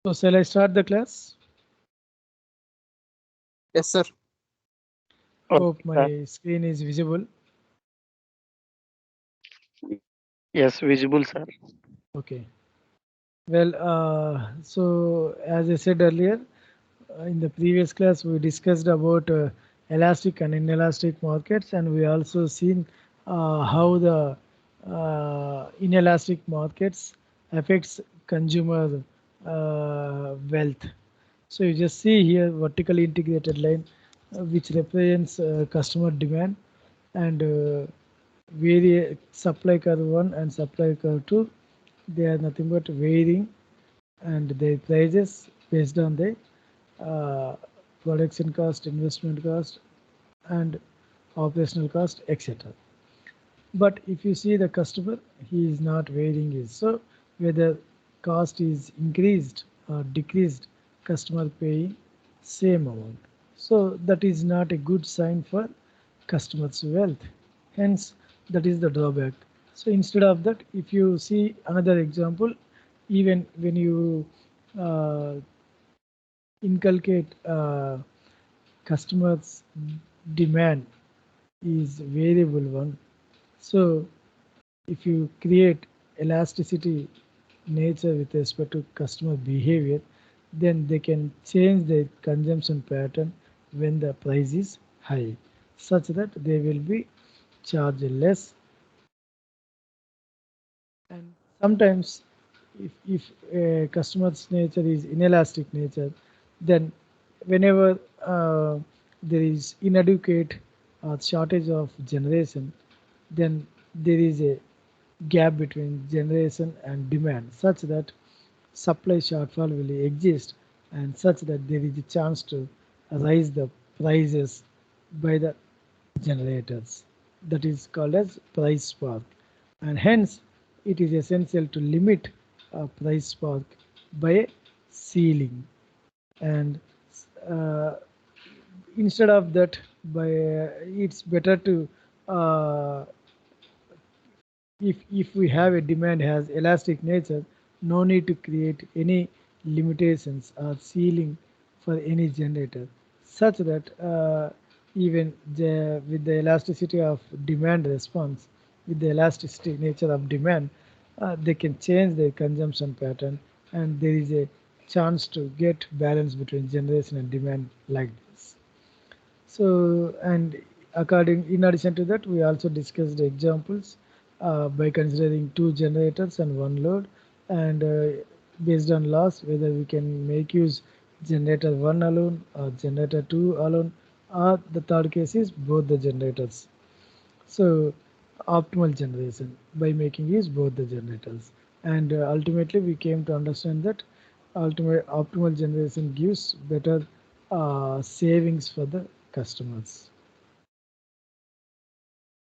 So shall I start the class? Yes, sir. Hope Okay, sir. my screen is visible. Yes, visible, sir. Okay. Well, so as I said earlier, in the previous class we discussed about elastic and inelastic markets, and we also seen how the inelastic markets affects consumer wealth. So you just see here vertically integrated line, which represents customer demand, and supply curve 1 and supply curve 2, they are nothing but varying, and their prices based on the uh, production cost, investment cost, and operational cost, etc. But if you see the customer, he is not varying his. So whether cost is increased or decreased, customer paying same amount. So that is not a good sign for customer's wealth. Hence, that is the drawback. So instead of that, if you see another example, even when you uh, inculcate customers' demand is variable one. So if you create elasticity nature with respect to customer behavior, then they can change their consumption pattern when the price is high, such that they will be charged less. And sometimes if a customer's nature is inelastic nature, then whenever there is inadequate shortage of generation, then there is a gap between generation and demand, such that supply shortfall will exist, and such that there is a chance to raise the prices by the generators. That is called as price spark, and hence it is essential to limit a price spark by a ceiling, and uh, instead of that, by it's better to uh, if we have a demand has elastic nature, no need to create any limitations or ceiling for any generator, such that even with the elasticity of demand response, with the elasticity nature of demand, they can change their consumption pattern, and there is a chance to get balance between generation and demand like this. So, and in addition to that, we also discussed examples by considering two generators and one load, and based on loss, whether we can make use generator one alone or generator two alone, or the third case is both the generators. So, optimal generation by making use both the generators, and ultimately we came to understand that ultimate optimal generation gives better savings for the customers.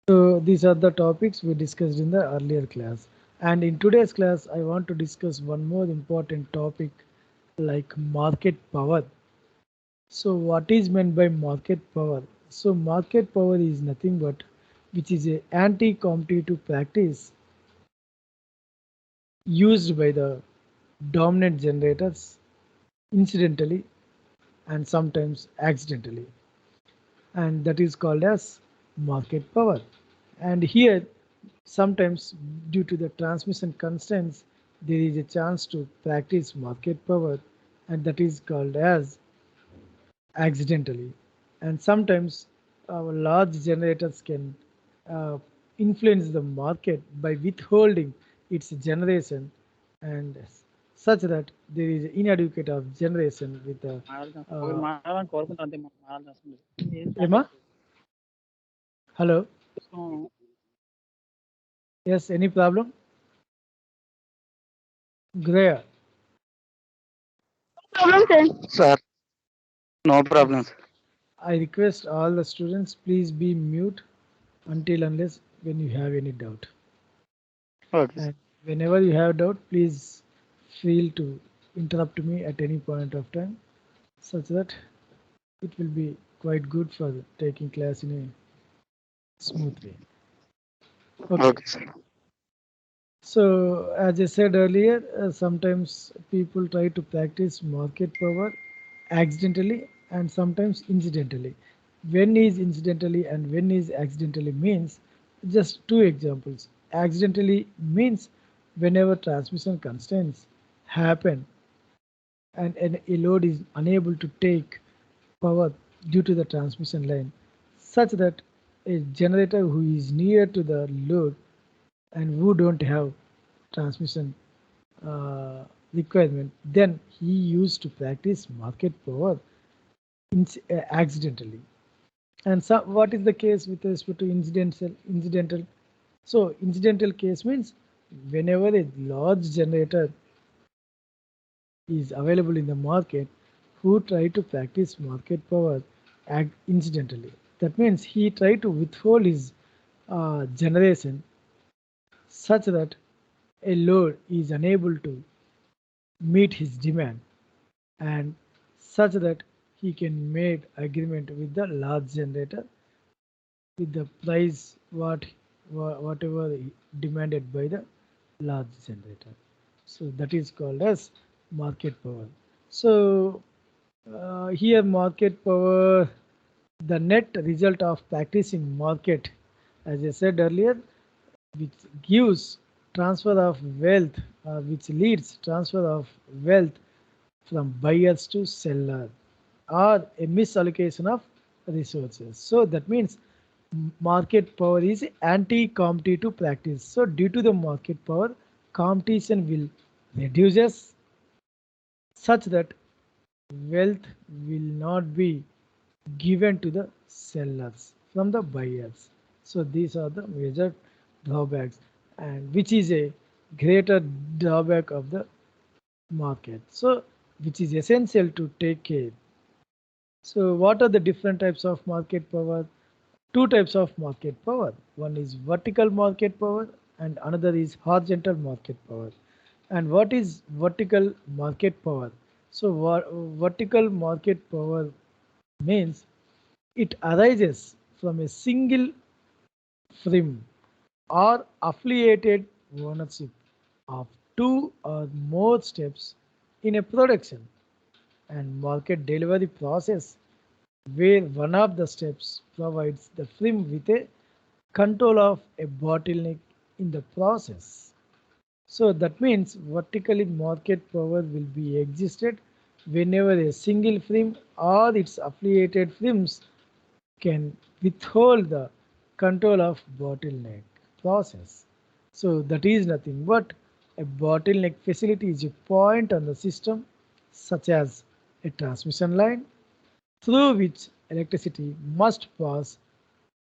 So these are the topics we discussed in the earlier class. And in today's class, I want to discuss one more important topic like market power. So what is meant by market power? So market power is nothing but which is a anti-competitive practice used by the dominant generators incidentally and sometimes accidentally, and that is called as market power. And here, sometimes due to the transmission constraints, there is a chance to practice market power, and that is called as accidentally. And sometimes our large generators can uh, influence the market by withholding its generation, and such that there is inadequate of generation with the ఒకరు uh, మారాలని కోరుకుంటారు అంతే మారాల్సిన అవసరం లేదు ఏం start Emma. Hello. చేస్తాం Yes, any problem? Greya. Problem, sir. Sir no problem Yes. I request all the students please be mute until unless when you have any doubt. Okay And whenever you have doubt, please feel to interrupt me at any point of time, such that it will be quite good for taking class in a smooth way. Okay. Okay sir So, as I said earlier, sometimes people try to practice market power accidentally and sometimes incidentally. When is incidentally and when is accidentally means just two examples. Accidentally means whenever transmission constraints happen and a load is unable to take power due to the transmission line, such that a generator who is near to the load and who don't have transmission uh, requirement, then he used to practice market power accidentally. And so, what is the case with respect to incidental? So, incidental case means whenever a large generator is available in the market, who try to practice market power incidentally. That means he try to withhold his generation such that a load is unable to meet his demand and such that he can make agreement with the large generator with the price whatever demanded by the large generator. So that is called as market power. So here market power, the net result of practicing market, as I said earlier, which gives transfer of wealth, which leads transfer of wealth from buyers to seller or a misallocation of resources. So that means market power is anti-competitive practice. So due to the market power, competition will reduces such that wealth will not be given to the sellers from the buyers. So these are the major drawbacks and which is a greater drawback of the market. So which is essential to take care. So what are the different types of market power? Two types of market power. One is vertical market power and another is horizontal market power. And what is vertical market power? So vertical market power means it arises from a single firm or affiliated ownership of two or more steps in a production and market delivery process where one of the steps provides the firm with a control of a bottleneck in the process. So that means vertically market power will be existed whenever a single firm or its affiliated firms can withhold the control of bottleneck process. So that is nothing but a bottleneck facility is a point on the system such as a transmission line through which electricity must pass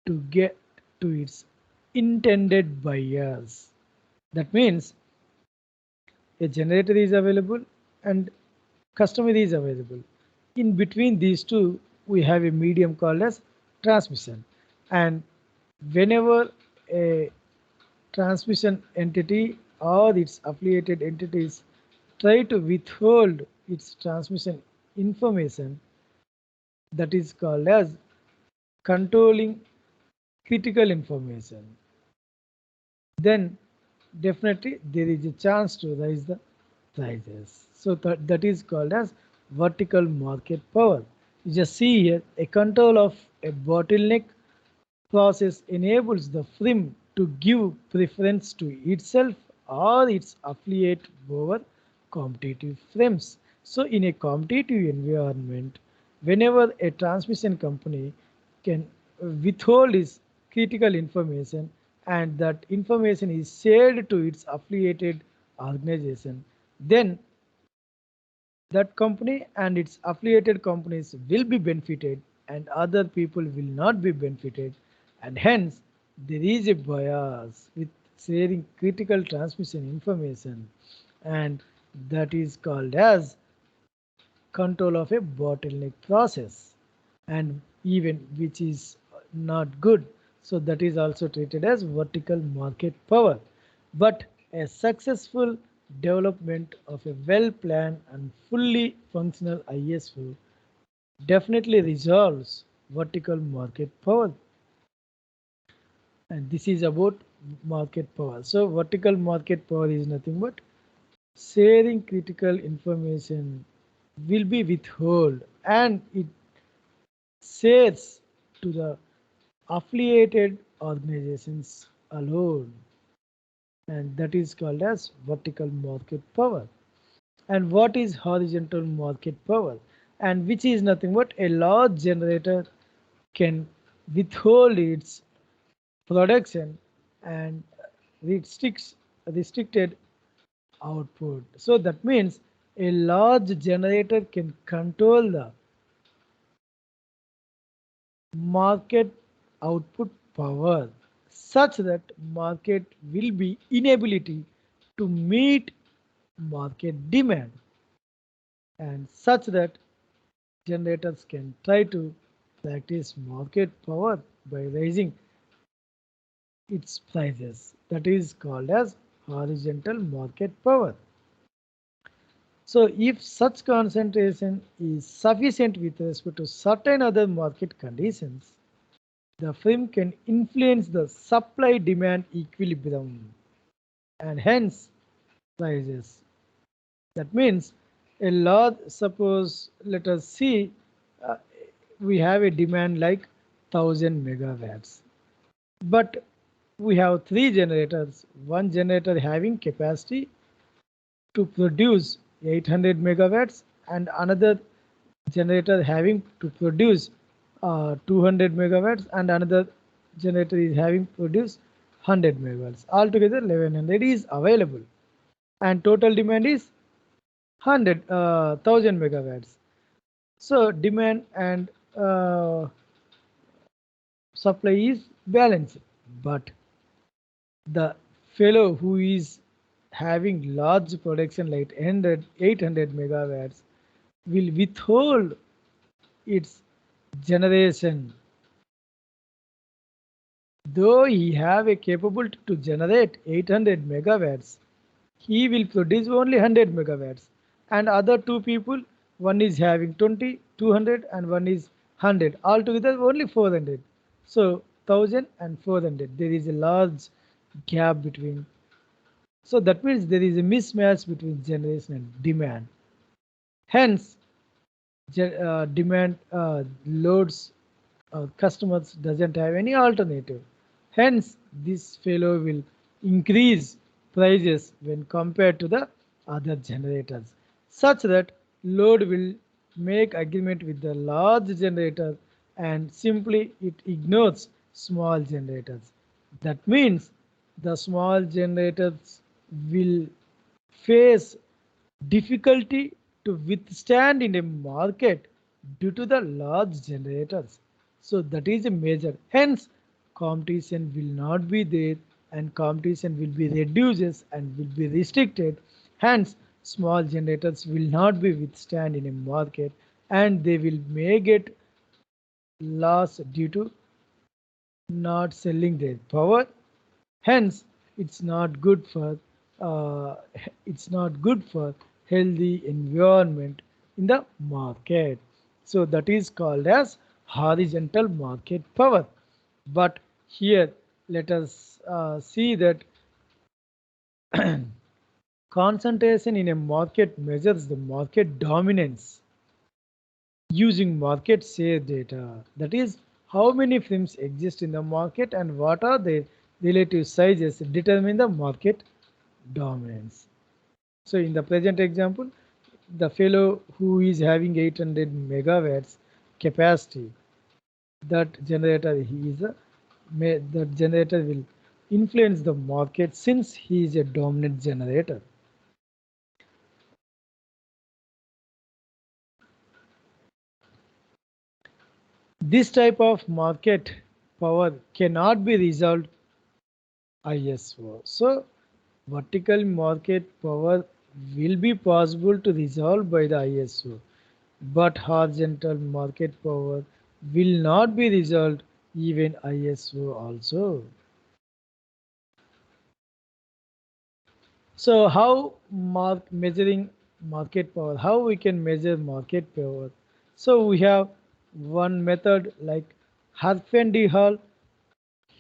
to get to its intended buyers. That means a generator is available and customer is available. In between these two, we have a medium called as transmission. And whenever a transmission entity or its affiliated entities try to withhold its transmission information, that is called as controlling critical information, then definitely there is a chance to raise the prices. So that is called as vertical market power. You just see here a control of a bottleneck process enables the firm to give preference to itself or its affiliate over competitive firms. So in a competitive environment, whenever a transmission company can withhold its critical information and that information is shared to its affiliated organization, then that company and its affiliated companies will be benefited and other people will not be benefited, and hence there is a bias with sharing critical transmission information, and that is called as control of a bottleneck process, and even which is not good. So that is also treated as vertical market power. But a successful development of a well planned and fully functional ISO definitely resolves vertical market power. And this is about market power. So vertical market power is nothing but sharing critical information will be withheld and it shares to the affiliated organizations alone, and that is called as vertical market power. And what is horizontal market power? And which is nothing but a large generator can withhold its production and restricted output. So that means a large generator can control the market output power such that market will be inability to meet market demand, and such that generators can try to practice market power by raising its prices. That is called as horizontal market power. So if such concentration is sufficient with respect to certain other market conditions, the firm can influence the supply demand equilibrium and hence prices. That means a large, suppose let us see, uh, we have a demand like 1000 megawatts, but we have three generators, one generator having capacity to produce 800 megawatts and another generator having to produce 200 megawatts and another generator is having produce 100 megawatts. Altogether 1100 is available and total demand is 1000 megawatts. So demand and supply is balanced, but the fellow who is having large production like 800 megawatts will withhold its generation, though he have a capability to generate 800 megawatts. He will produce only 100 megawatts, and other two people, one is having 20 200 and one is 100, altogether only 400. So 1000 and 400, there is a large gap between. So that means there is a mismatch between generation and demand. Hence, demand loads customers doesn't have any alternative. Hence, this fellow will increase prices when compared to the other generators, such that load will make agreement with the large generator and simply it ignores small generators. That means the small generators will face difficulty to withstand in a market due to the large generators. So that is a major. Hence, competition will not be there and competition will be reduced and will be restricted. Hence, small generators will not be withstand in a market and they will may get loss due to not selling their power. Hence, it's not good for uh, it's not good for healthy environment in the market. So that is called as horizontal market power. But here let us see that concentration in a market measures the market dominance using market share data. That is how many firms exist in the market and what are their relative sizes determine the market dominance. So in the present example, the fellow who is having 800 megawatts capacity, that generator he is a that generator will influence the market since he is a dominant generator. This type of market power cannot be resolved ISO. So vertical market power will be possible to resolve by the ISO, but horizontal market power will not be resolved even ISO also. So how measuring market power? How we can measure market power? So we have one method like Herfindahl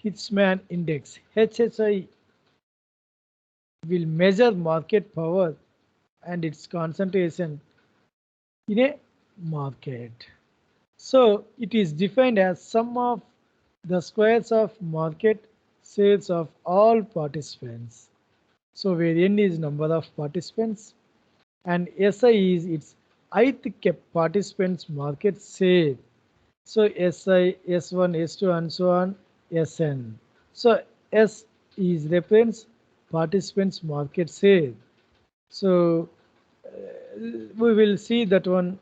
Hitchman index HHI will measure market power and its concentration in a market. So it is defined as sum of the squares of market shares of all participants. So where n is number of participants and SI is its ith participants market share. So SI, S1, S2 and so on, SN. So S is reference participants market share. So we will see that one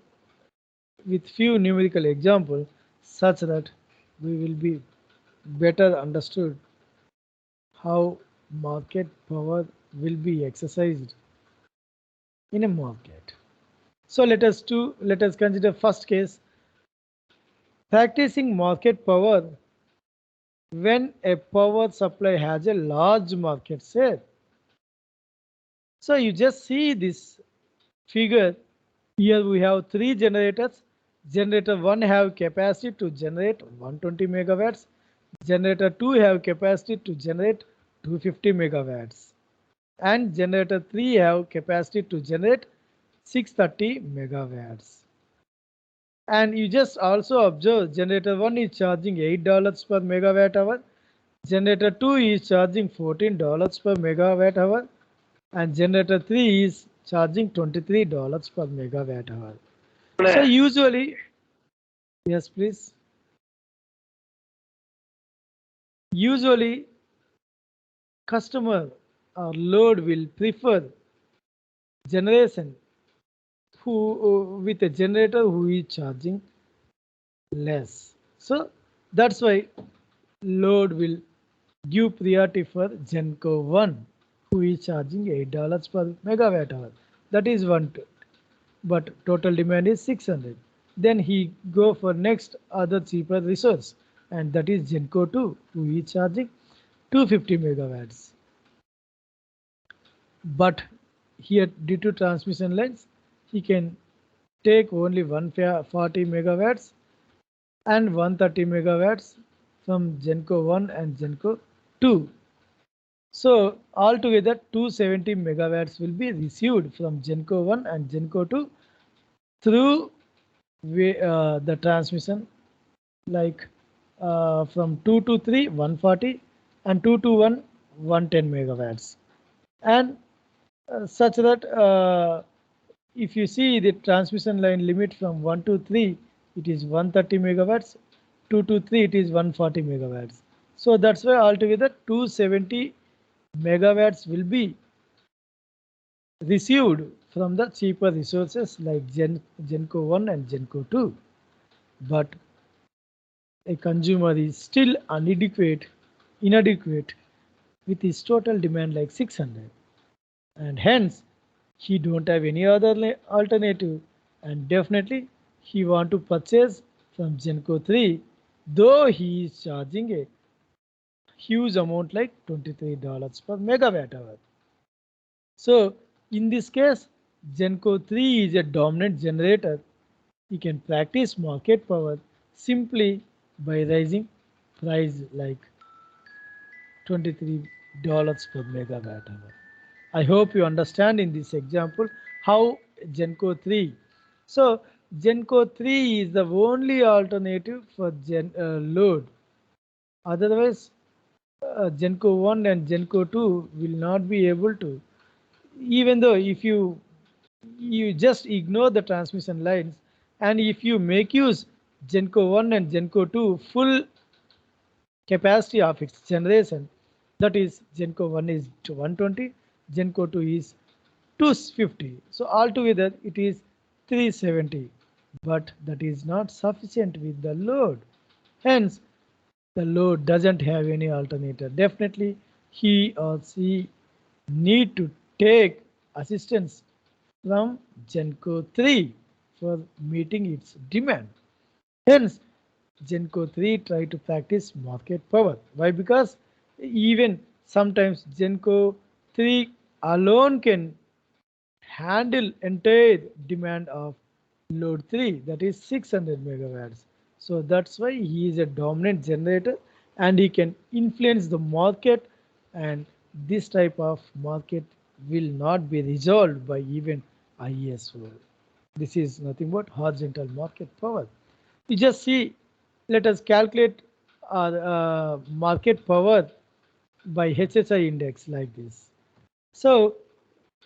with few numerical examples such that we will be better understood how market power will be exercised in a market. So let us consider first case, practicing market power when a power supply has a large market share. So you just see this figure. Here we have three generators. Generator 1 have capacity to generate 120 megawatts. Generator 2 have capacity to generate 250 megawatts. And generator 3 have capacity to generate 630 megawatts. And you just also observe generator 1 is charging $8 per megawatt hour. Generator 2 is charging $14 per megawatt hour. And generator 3 is charging $23 per megawatt hour. So usually, yes, please. Usually, customer or load will prefer generation with a generator who is charging less. So that's why load will give priority for Genco 1 who is charging $8 per megawatt hour. That is one, but total demand is 600. Then he go for next other cheaper resource and that is Genco 2 who is charging 250 megawatts. But here due to transmission lines he can take only 140 megawatts and 130 megawatts from Genco 1 and Genco 2. So altogether 270 megawatts will be received from Genco 1 and Genco 2 through the transmission, like from 2 to 3 140 and 2 to 1 110 megawatts, and such that if you see the transmission line limit from 1 to 3 it is 130 megawatts, 2 to 3 it is 140 megawatts. So that's why altogether 270 megawatts will be received from the cheaper resources like Genco 1 and Genco 2. But a consumer is still inadequate with his total demand like 600, and hence he don't have any other alternative, and definitely he want to purchase from Genco 3 though he is charging a huge amount like $23 per megawatt hour. So in this case Genco 3 is a dominant generator. He can practice market power simply by raising price like $23 per megawatt hour. I hope you understand in this example how Genco 3. So Genco 3 is the only alternative for load. Otherwise, Genco 1 and Genco 2 will not be able to. Even though if you just ignore the transmission lines and if you make use Genco 1 and Genco 2 full capacity of its generation, that is Genco 1 is 120, Genco 2 is 250. So altogether it is 370, but that is not sufficient with the load. Hence, the load doesn't have any alternator. Definitely, he or she need to take assistance from Genco 3 for meeting its demand. Hence, Genco 3 try to practice market power. Why? Because even sometimes Genco 3 alone can handle entire demand of load 3, that is 600 megawatts. So that's why he is a dominant generator and he can influence the market, and this type of market will not be resolved by even ISO. This is nothing but horizontal market power. You just see, let us calculate our market power by HSI index like this. So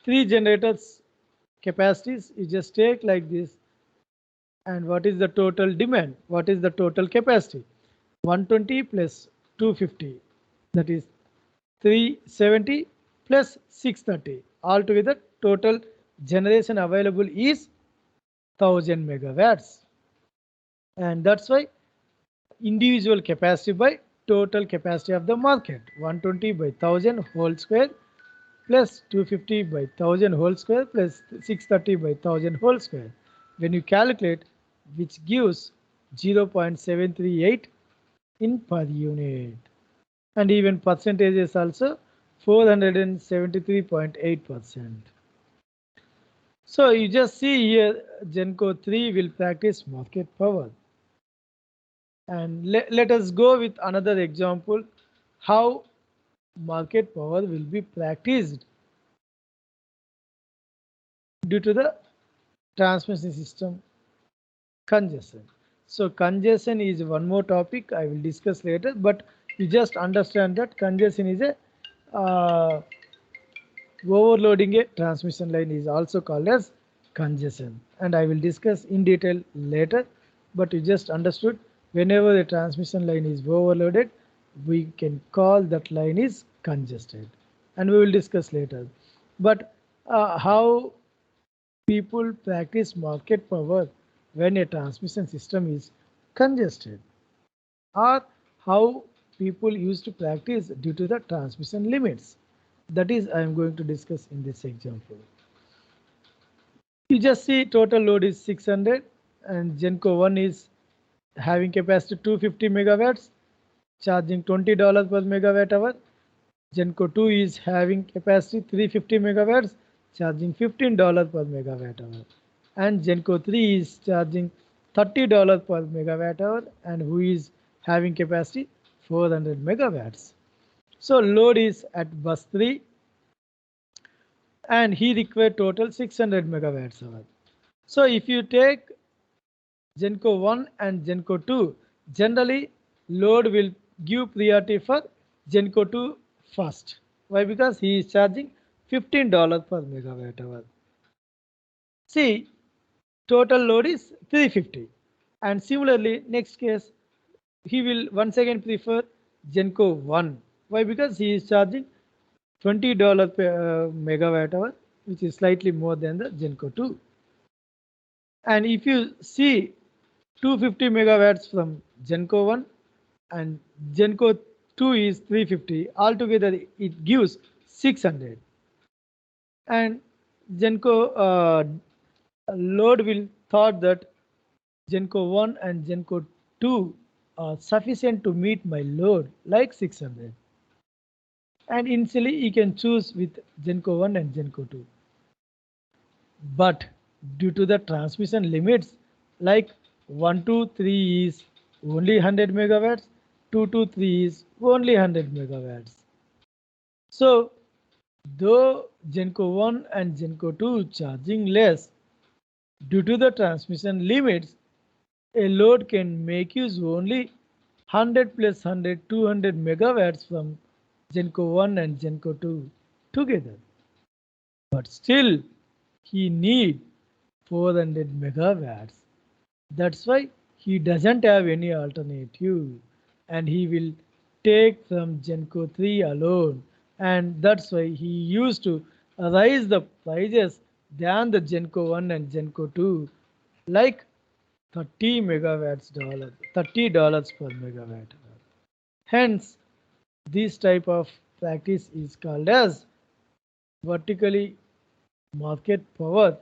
three generators capacities, you just take like this, and what is the total demand? What is the total capacity? 120 plus 250, that is 370 plus 630. Altogether total generation available is 1000 megawatts, and that's why individual capacity by total capacity of the market, 120 by 1000 whole square plus 250 by 1000 whole square plus 630 by 1000 whole square. When you calculate, which gives 0.738 in per unit, and even percentage is also 473.8%. So you just see here Genco 3 will practice market power. And let us go with another example how market power will be practiced due to the transmission system congestion. So congestion is one more topic I will discuss later, but you just understand that congestion is a overloading a transmission line is also called as congestion, and I will discuss in detail later, but you just understood whenever the transmission line is overloaded, we can call that line is congested, and we will discuss later. But how people practice market power when a transmission system is congested, or how people used to practice due to the transmission limits. That is I am going to discuss in this example. You just see total load is 600 and Genco 1 is having capacity 250 megawatts, charging $20 per megawatt hour. Genco 2 is having capacity 350 megawatts, charging $15 per megawatt hour. And Genco 3 is charging $30 per megawatt hour, and who is having capacity 400 megawatts. So load is at bus 3, and he required total 600 megawatts hour. So if you take Genco 1 and Genco 2, generally load will give priority for Genco 2 first. Why? Because he is charging $15 per megawatt hour. See, total load is 350. And similarly, next case, he will once again prefer Genco 1. Why? Because he is charging $20 per megawatt hour, which is slightly more than the Genco 2. And if you see 250 megawatts from Genco 1 and Genco 2 is 350, altogether it gives 600. And Genco load will thought that Genco 1 and Genco 2 are sufficient to meet my load like 600. And initially you can choose with Genco 1 and Genco 2. But due to the transmission limits, like 1 to 3 is only 100 megawatts, 2 to 3 is only 100 megawatts. So though Genco 1 and Genco 2 charging less, due to the transmission limits, a load can make use only 100 plus 100, 200 megawatts from Genco 1 and Genco 2 together. But still, he need 400 megawatts. That's why he doesn't have any alternative, and he will take from Genco 3 alone, and that's why he used to raise the prices than the Genco 1 and Genco 2, like 30 megawatts $30 per megawatt. Hence, this type of practice is called as vertically market power,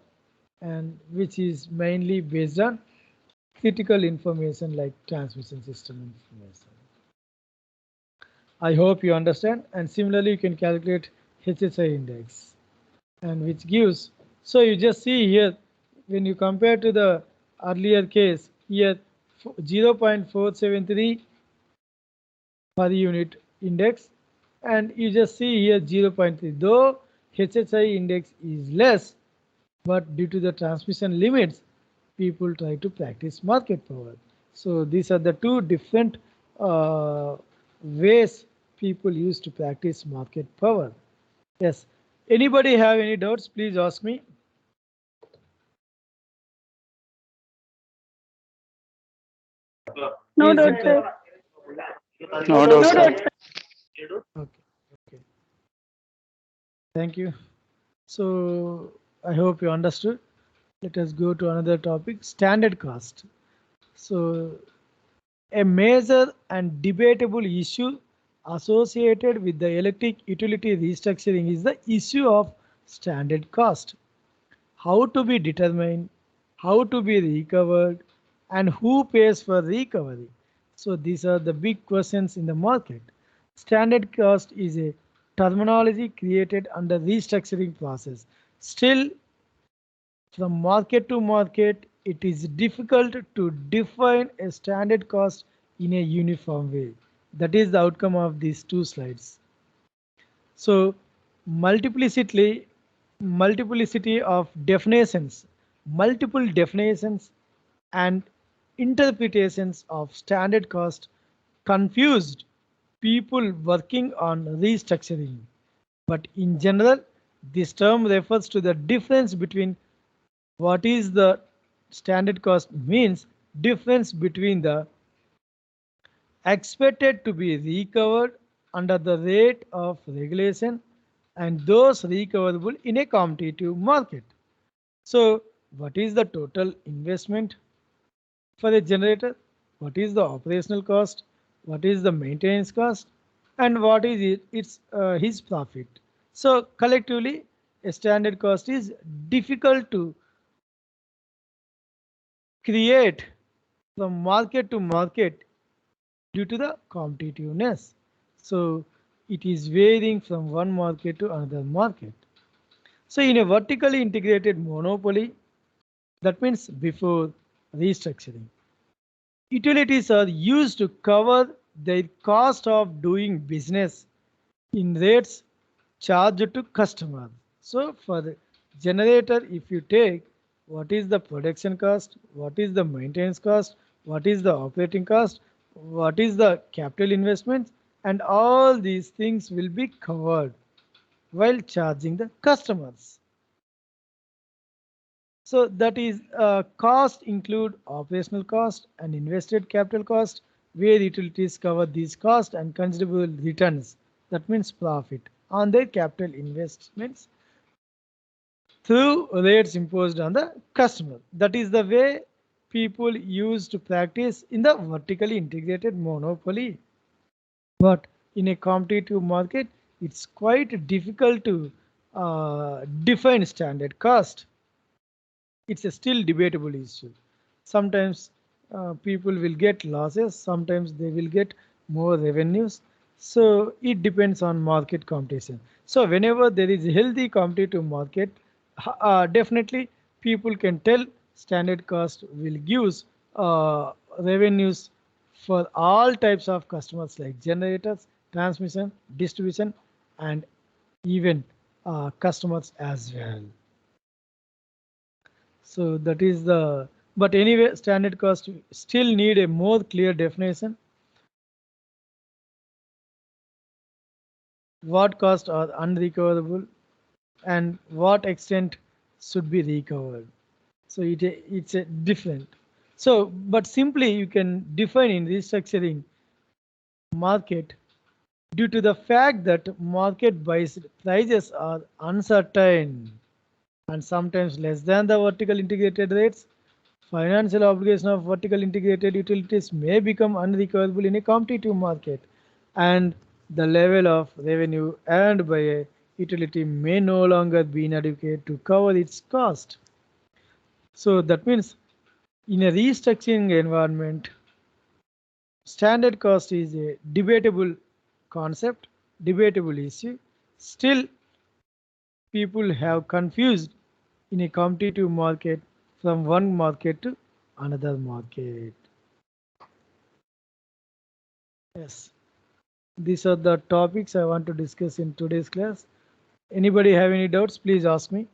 and which is mainly based on critical information like transmission system information. I hope you understand, and similarly you can calculate HSI index, and which gives, so you just see here when you compare to the earlier case here 0.473 per unit index, and you just see here 0.3. Though HHI index is less, but due to the transmission limits, people try to practice market power. So these are the two different ways people use to practice market power. Yes. Anybody have any doubts? Please ask me. No Is doubt, it, sir. No No doubt, sir. doubt, sir. okay? Okay. Thank you. So I hope you understood. Let us go to another topic: standard cost. So a major and debatable issue associated with the electric utility restructuring is the issue of standard cost. How to be determined, how to be recovered, and who pays for recovery. So these are the big questions in the market. Standard cost is a terminology created under restructuring process. Still, from market to market, it is difficult to define a standard cost in a uniform way. That is the outcome of these two slides. So multiplicity of definitions, multiple definitions and interpretations of standard cost confused people working on restructuring. But in general, this term refers to the difference between what is the standard cost means difference between the expected to be recovered under the rate of regulation and those recoverable in a competitive market. So what is the total investment for a generator? What is the operational cost? What is the maintenance cost? And what is his profit? So collectively, a standard cost is difficult to create from market to market due to the competitiveness. So it is varying from one market to another market. So in a vertically integrated monopoly, that means before restructuring, utilities are used to cover their cost of doing business in rates charged to customers. So for the generator, if you take what is the production cost, what is the maintenance cost, what is the operating cost, what is the capital investment, and all these things will be covered while charging the customers. So that is cost include operational cost and invested capital cost, where utilities cover these costs and considerable returns. That means profit on their capital investments through rates imposed on the customer. That is the way people used to practice in the vertically integrated monopoly. But in a competitive market, it's quite difficult to define standard cost. It's a still debatable issue. Sometimes people will get losses, sometimes they will get more revenues. So it depends on market competition. So whenever there is a healthy competitive market, definitely people can tell standard cost will give revenues for all types of customers like generators, transmission, distribution, and even customers as well. So that is the, but anyway, standard cost still need a more clear definition. What costs are unrecoverable and what extent should be recovered. So it's a different. So, but simply you can define in restructuring market due to the fact that market prices are uncertain and sometimes less than the vertical integrated rates. Financial obligation of vertical integrated utilities may become unrecoverable in a competitive market, and the level of revenue earned by a utility may no longer be inadequate to cover its cost. So that means in a restructuring environment, standard cost is a debatable concept, debatable issue. Still, people have confused in a competitive market from one market to another market. Yes. These are the topics I want to discuss in today's class. Anybody have any doubts? Please ask me.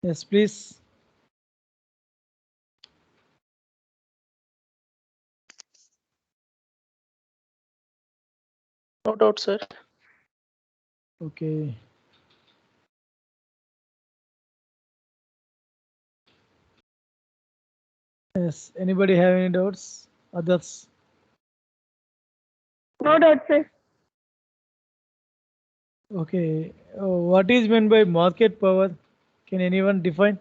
Yes, please. No doubt, sir. Okay. Yes. Anybody have any doubts? Others? No doubt, sir. Okay. What is meant by market power? Can anyone define?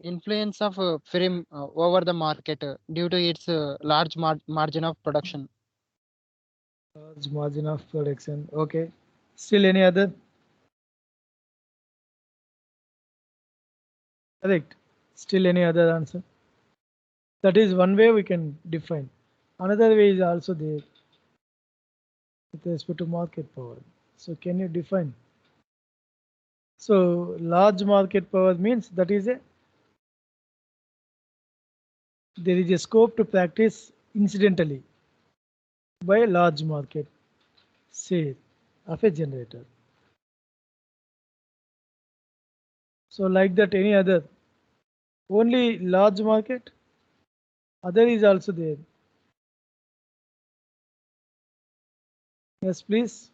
Influence of firm over the market due to its large margin of production. Large margin of production. Okay. Still any other? Correct. Still any other answer? That is one way we can define. Another way is also there with respect to market power. So can you define? So large market power means that is a there is a scope to practice incidentally by a large market share of a generator. So like that any other only large market other is also there. Yes, please.